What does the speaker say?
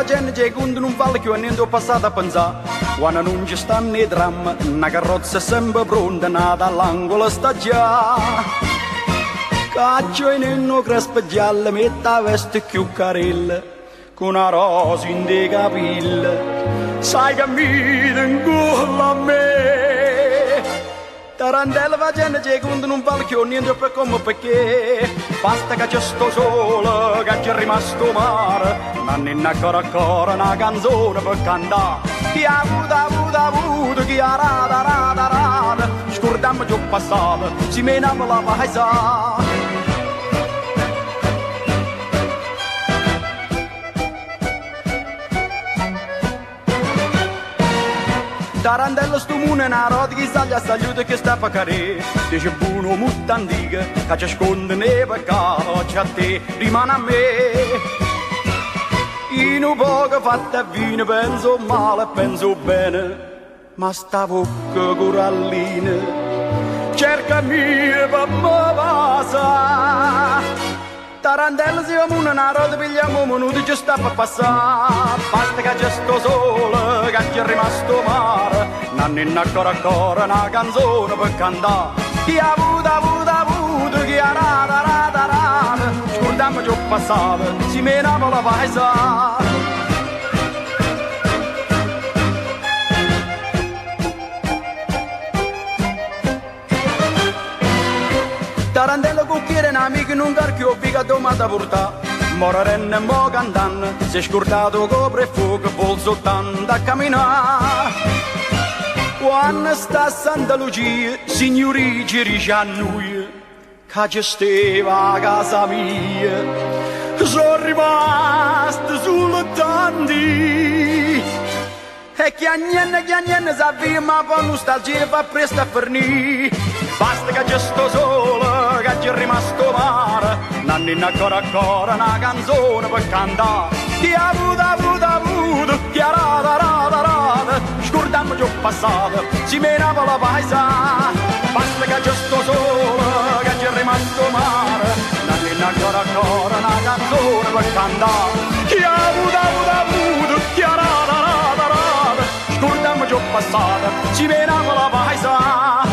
gente che quando non vale che niente ho passato a pensare. Quando non ci stanno i dramma, una carrozza è sempre pronta, nata all'angolo sta già. Caccio in uno crespo giallo, mette la veste più carella, con una rosa in dei capelli, sai che mi tengo a me. Tarantella va gente che quando non vale che niente per come perché, basta che c'è sto sole, che c'è rimasto mare, non è ancora una canzone per cantare. Chi ha avuto, chi ha rada, scordiamo già passato, si menava la paesa. Tarantello sto mondo è una roda che sale a saluto che sta a carè. Dice buono molto antica, che ci sconde nei peccati, c'è a te, rimane a me. In un poco fatta vino penso male, penso bene, ma sta bocca corallina, cercami per me passa. Tarantella si va una roda pigliamo un minuto ci sta per passare. Basta che c'è sto sole, che c'è rimasto mare, non è ancora una canzone per cantare. Chi ha avuto, chi ha rada, scordiamo già passato, si menava la paesa. Tarantello cucchiere un amico in un carchio figa domanda portà. Morarenne mo cantando, si è scordato copre e fuoco, vol soltanto a camminare. Quando sta a Santa Lucia, signori ci dice a noi, che gestiva a casa mia, sono rimasto solo tanti. E che niente sa via, ma con nostalgia fa presto a fornire. Basta che c'è sto sole, che c'è rimasto mare, non è ancora una canzone per cantare. Chi ha avuto, chi ha rada, scordiamo già passato, si menava la paesa. Basta che c'è sto sole, che c'è rimasto mare, non è ancora una canzone per cantare. Chi ha avuto, chi ha rada, scordiamo già passato, si menava la paesa.